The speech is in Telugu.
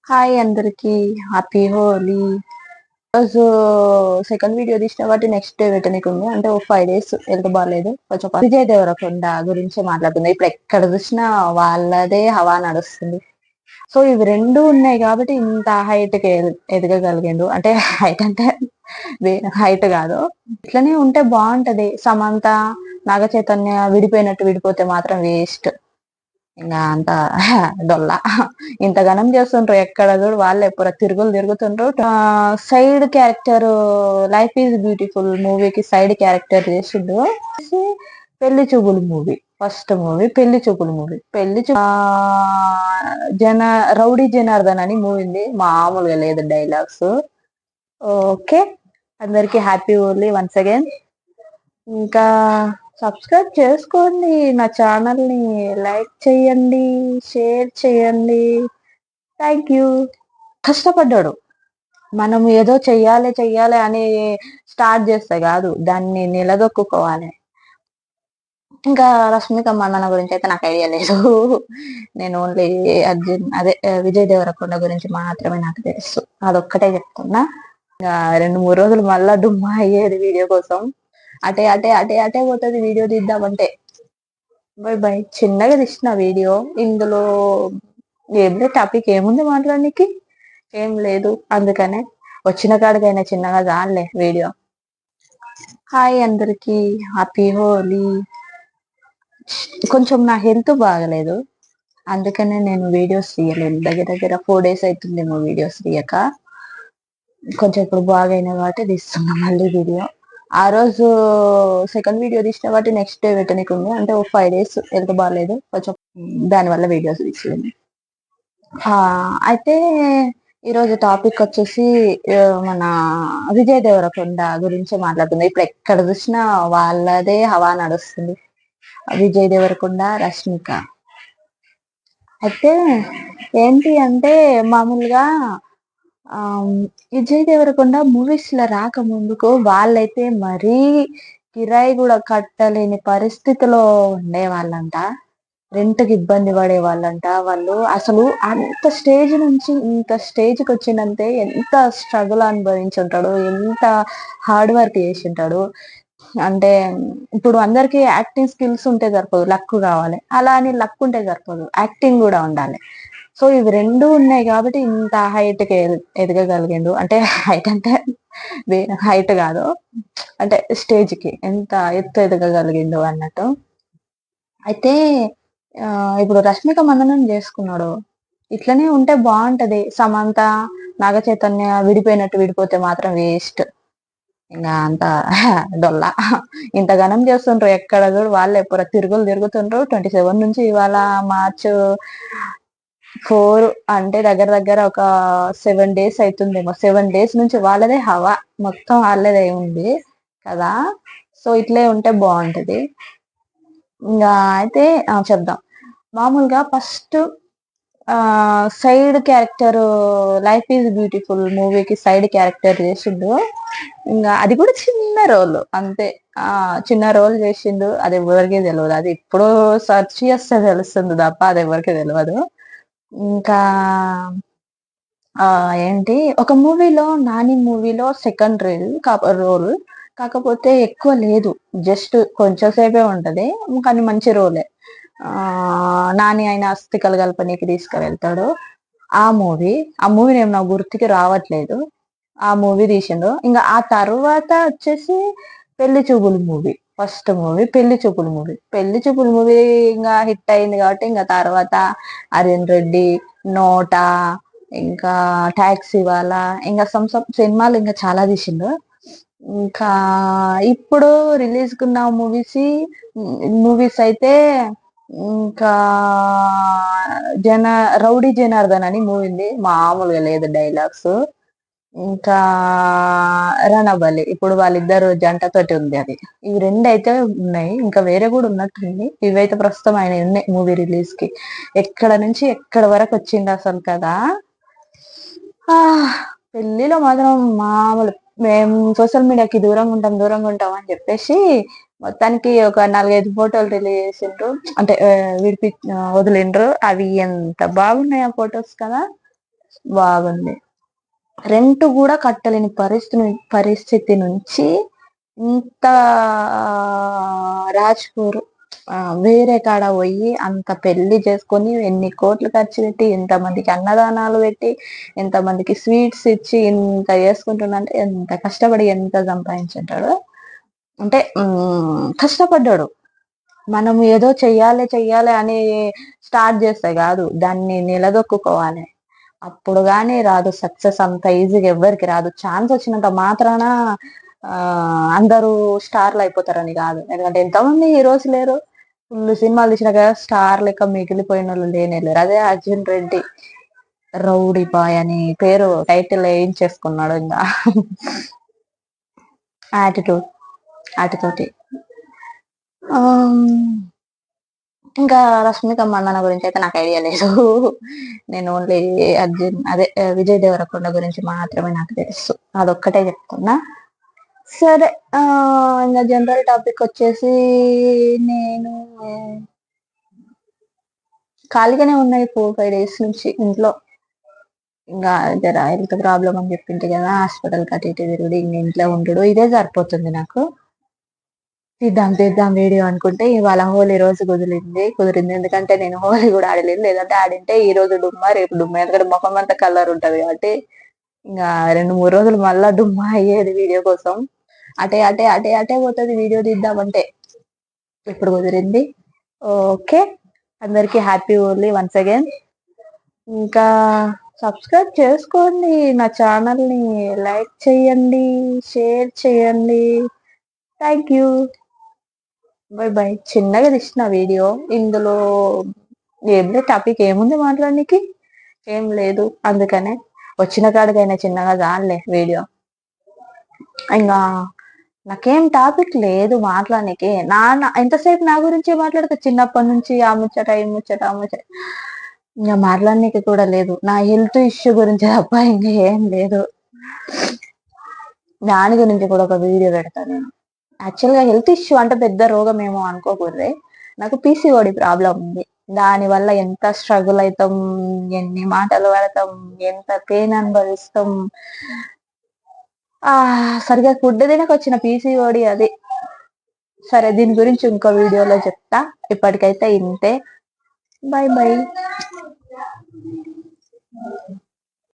హాయ్ అందరికి హ్యాపీ హోలీ. రోజు సెకండ్ వీడియో తీసిన కాబట్టి నెక్స్ట్ డే పెట్టనీకి ఉంది. అంటే ఒక 5 days హెల్త్ బాగాలేదు. కొంచెం విజయ్ దేవరకొండ గురించి మాట్లాడుతుంది. ఇప్పుడు ఎక్కడ చూసినా వాళ్ళదే హవా నడుస్తుంది. సో ఇవి రెండు ఉన్నాయి కాబట్టి ఇంత హైట్ కి ఎదగగలిగిండు. అంటే హైట్ అంటే హైట్ కాదు, ఇట్లనే ఉంటే బాగుంటది. సమంత, నాగ చైతన్య విడిపోయినట్టు విడిపోతే మాత్రం వేస్ట్. ఇంకా అంత డొల్ల. ఇంతగానం చేస్తుండ్రు, ఎక్కడ చూడు వాళ్ళే ఎప్పుడు తిరుగులు తిరుగుతుండ్రు. Side character life is beautiful మూవీకి సైడ్ క్యారెక్టర్ చేసిండు. పెళ్లి చూపులు మూవీ, ఫస్ట్ మూవీ పెళ్లి చూపులు మూవీ. జన రౌడీ జనార్దన్ అని మూవీ ఉంది, మామూలుగా లేదు డైలాగ్స్. ఓకే, అందరికి హ్యాపీ ఓన్లీ వన్స్ అగైన్. ఇంకా సబ్స్క్రైబ్ చేసుకోండి, నా ఛానల్ ని లైక్ చేయండి, షేర్ చేయండి. Thank you. కష్టపడ్డాడు. మనం ఏదో చెయ్యాలి చెయ్యాలి అని స్టార్ట్ చేస్తే కాదు, దాన్ని నిలదొక్కుకోవాలి. ఇంకా రష్మిక మందన గురించి అయితే నాకు ఐడియా లేదు. నేను ఓన్లీ విజయ్ దేవరకొండ గురించి మాత్రమే నాకు తెలుసు. అదొక్కటే చెప్తున్నా. ఇంకా 2-3 రోజులు మళ్ళా డుమ్మా అయ్యేది వీడియో కోసం. అటే అటే అటే అటే పోతుంది వీడియో తీద్దామంటే. By by. చిన్నగా తీసిన వీడియో, ఇందులో ఏం టాపిక్ ఏముంది మాట్లాడడానికి, ఏం లేదు. అందుకనే వచ్చిన కాడికైనా చిన్నగా చాలే వీడియో. హాయ్ అందరికి హ్యాపీ హోలీ. కొంచెం నా హెల్త్ బాగలేదు, అందుకనే నేను వీడియోస్ తీయలేదు. దగ్గర దగ్గర 4 days అవుతుందేమో వీడియోస్ తీయక. కొంచెం ఇప్పుడు బాగైనా కాబట్టి తీస్తున్నా మళ్ళీ వీడియో. ఆ రోజు సెకండ్ వీడియో తీసిన కాబట్టి నెక్స్ట్ డే పెట్టనీకి ఉంది. అంటే ఒక 5 days హెల్త్ బాగాలేదు కొంచెం, దానివల్ల వీడియోస్ తీసింది. అయితే ఈరోజు టాపిక్ వచ్చేసి మన విజయ్ దేవరకొండ గురించి మాట్లాడుతుంది. ఇప్పుడు ఎక్కడ చూసినా వాళ్ళదే హవా నడుస్తుంది, విజయ్ దేవరకొండ, రష్మిక. అయితే ఏంటి అంటే మామూలుగా విజయ్ దేవరకొండ మూవీస్ లో రాకముందుకు వాళ్ళైతే మరీ కిరాయి కూడా కట్టలేని పరిస్థితిలో ఉండే వాళ్ళంట. రెంట్కి ఇబ్బంది పడే వాళ్ళంట. వాళ్ళు అసలు అంత స్టేజ్ నుంచి ఇంత స్టేజ్కి వచ్చిందంటే ఎంత స్ట్రగుల్ అనుభవించి ఉంటాడు, ఎంత హార్డ్ వర్క్ చేసి ఉంటాడు. అంటే ఇప్పుడు అందరికి యాక్టింగ్ స్కిల్స్ ఉంటే సరిపోదు, లక్ కావాలి. అలా అని లక్ ఉంటే సరిపోదు, యాక్టింగ్ కూడా ఉండాలి. సో ఇవి రెండు ఉన్నాయి కాబట్టి ఇంత హైట్ కి ఎదగగలిగిండు. అంటే హైట్ అంటే హైట్ కాదు, అంటే స్టేజ్ కి ఎంత ఎత్తు ఎదగగలిగిండు అన్నట్టు. అయితే ఇప్పుడు రష్మిక మందనం చేసుకున్నాడు. ఇట్లనే ఉంటే బాగుంటది. సమంత, నాగ చైతన్య విడిపోయినట్టు విడిపోతే మాత్రం వేస్ట్. ఇంకా అంత డొల్ల. ఇంతగానం చేస్తుండ్రు, ఎక్కడ చూడు వాళ్ళే ఎప్పుడు తిరుగులు తిరుగుతుండ్రు. 27 నుంచి ఇవాళ March 4 అంటే దగ్గర దగ్గర ఒక 7 days అవుతుందేమో. 7 days నుంచి వాళ్ళదే హవా, మొత్తం వాళ్ళదే ఉంది కదా. సో ఇట్లే ఉంటే బాగుంటది. ఇంకా అయితే చెప్దాం. మామూలుగా first side character life is beautiful మూవీకి సైడ్ క్యారెక్టర్ చేసిండు. ఇంకా అది కూడా చిన్న రోల్ అంతే. చిన్న రోల్ చేసిండు, అది ఎవరికి తెలియదు. అది ఇప్పుడు సెర్చ్ చేస్తే తెలుస్తుంది తప్ప అది ఎవరికి తెలియదు. ఇంకా ఏంటి, ఒక మూవీలో, నాని మూవీలో సెకండ్ రోల్ కాకపోతే ఎక్కువ లేదు, జస్ట్ కొంచెం సేపే ఉంటది, కానీ మంచి రోలే. నాని ఆయన అస్థికలు కల్పనీకి తీసుకువెళ్తాడు. ఆ మూవీ నేమ్ నా గుర్తుకి రావట్లేదు. ఆ మూవీ తీసిండు. ఇంకా ఆ తర్వాత వచ్చేసి పెళ్లి చూపులు మూవీ, ఫస్ట్ మూవీ పెళ్లి చూపులు మూవీ. పెళ్లి చూపులు మూవీ ఇంకా హిట్ అయింది కాబట్టి ఇంకా తర్వాత అర్జున్ రెడ్డి, నోటా, ఇంకా టాక్సీ వాళ్ళ, ఇంకా సినిమాలు ఇంకా చాలా తీసిండు. ఇంకా ఇప్పుడు రిలీజ్ కున్న మూవీస్ అయితే ఇంకా రౌడీ జనార్దన్ అని మూవీ ఉంది, మామూలుగా లేదు డైలాగ్స్. ఇంకా రణబలి, ఇప్పుడు వాళ్ళిద్దరు జంటతోటి ఉంది అది. ఇవి రెండు అయితే ఉన్నాయి, ఇంకా వేరే కూడా ఉన్నట్టుంది. ఇవైతే ప్రస్తుతం ఆయన ఉన్నాయి మూవీ రిలీజ్ కి. ఎక్కడ నుంచి ఎక్కడ వరకు వచ్చింది అసలు కదా. పెళ్లిలో మాత్రం మామూలు, మేము సోషల్ మీడియాకి దూరంగా ఉంటాం అని చెప్పేసి మొత్తానికి ఒక 4-5 ఫోటోలు రిలీజ్ చేసిండ్రు, అంటే వదిలిండ్రు. అవి ఎంత బాగున్నాయి ఆ ఫొటోస్ కదా. బాగుంది. రెంట్ కూడా కట్టలేని పరిస్థితి నుంచి ఇంత రాజ్పూర్ వేరే కాడ పోయి అంత పెళ్లి చేసుకొని ఎన్ని కోట్లు ఖర్చు పెట్టి ఎంతమందికి అన్నదానాలు పెట్టి ఎంతమందికి స్వీట్స్ ఇచ్చి ఇంత చేసుకుంటున్నంటే ఎంత కష్టపడి ఎంత సంపాదించుంటాడు. అంటే కష్టపడ్డాడు. మనం ఏదో చెయ్యాలి అని స్టార్ట్ చేస్తే కాదు, దాన్ని నిలదొక్కుకోవాలి. అప్పుడు గాని రాదు సక్సెస్. అంత ఈజీగా ఎవ్వరికి రాదు. ఛాన్స్ వచ్చినంత మాత్రాన అందరూ స్టార్లు అయిపోతారని కాదు. ఎందుకంటే ఎంతమంది హీరోస్ లేరు, ఫుల్ సినిమాలు తీసిన కదా స్టార్ లెక్క మిగిలిపోయిన వాళ్ళు లేనే లేరు. అదే అర్జున్ రెడ్డి రౌడీ బాయ్ అని పేరు టైటిల్ వేయించేసుకున్నాడు. ఇంకా యాటిట్యూడ్ వాటితోటి. ఇంకా రష్మిక మందన గురించి అయితే నాకు ఐడియా లేదు. నేను ఓన్లీ విజయ్ దేవరకొండ గురించి మాత్రమే నాకు తెలుసు. అదొక్కటే చెప్తున్నా. సరే, ఇంకా జనరల్ టాపిక్ వచ్చేసి నేను ఖాళీగానే ఉన్నాయి 4-5 days నుంచి ఇంట్లో. ఇంకా జర హెల్త్ ప్రాబ్లం అని చెప్పింటే కదా, హాస్పిటల్ కట్టి తిరుగుడు, ఇంక ఇంట్లో ఉండడు, ఇదే సరిపోతుంది నాకు. తీద్దాం వీడియో అనుకుంటే ఇవాళ హోలీ రోజు కుదిరింది. ఎందుకంటే నేను హోలీ కూడా ఆడలేదు. లేదంటే ఆడింటే ఈ రోజు డుమ్మా రేపు డుమ్మా. ఎందుకంటే ముఖం అంతా కలర్ ఉంటది కాబట్టి ఇంకా 2-3 రోజులు మళ్ళా డుమ్మా అయ్యేది వీడియో కోసం. అటే పోతుంది వీడియో తీద్దామంటే. ఇప్పుడు కుదిరింది. ఓకే, అందరికి హ్యాపీ హోలీ వన్స్ అగైన్. ఇంకా సబ్స్క్రైబ్ చేసుకోండి నా ఛానల్ని, లైక్ చేయండి, షేర్ చేయండి. Thank you. బై. చిన్నగా తీసిన వీడియో. ఇందులో ఏం లేదు, టాపిక్ ఏముంది మాట్లాడడానికి, ఏం లేదు. అందుకనే వచ్చిన కాడికైనా చిన్నగా చాలే వీడియో. ఇంకా నాకేం టాపిక్ లేదు మాట్లాడడానికి. ఎంతసేపు నా గురించి మాట్లాడితే చిన్నప్పటి నుంచి ఆ ముచ్చట ఈ ముచ్చట ఇంకా మాట్లాడడానికి కూడా లేదు. నా హెల్త్ ఇష్యూ గురించి తప్ప ఇంకా ఏం లేదు. దాని గురించి కూడా ఒక వీడియో పెడతాను నేను. యాక్చువల్గా హెల్త్ ఇష్యూ అంటే పెద్ద రోగం ఏమో అనుకోకూడదు. నాకు పీసీఓడి ప్రాబ్లం ఉంది. దాని వల్ల ఎంత స్ట్రగుల్ అవుతాం, ఎన్ని మాటలు పడతాం, ఎంత పెయిన్ అనుభవిస్తాం. సరిగా ఫుడ్ తినక వచ్చిన పీసీఓడి అది. సరే, దీని గురించి ఇంకో వీడియోలో చెప్తా. ఇప్పటికైతే ఇంతే. బై.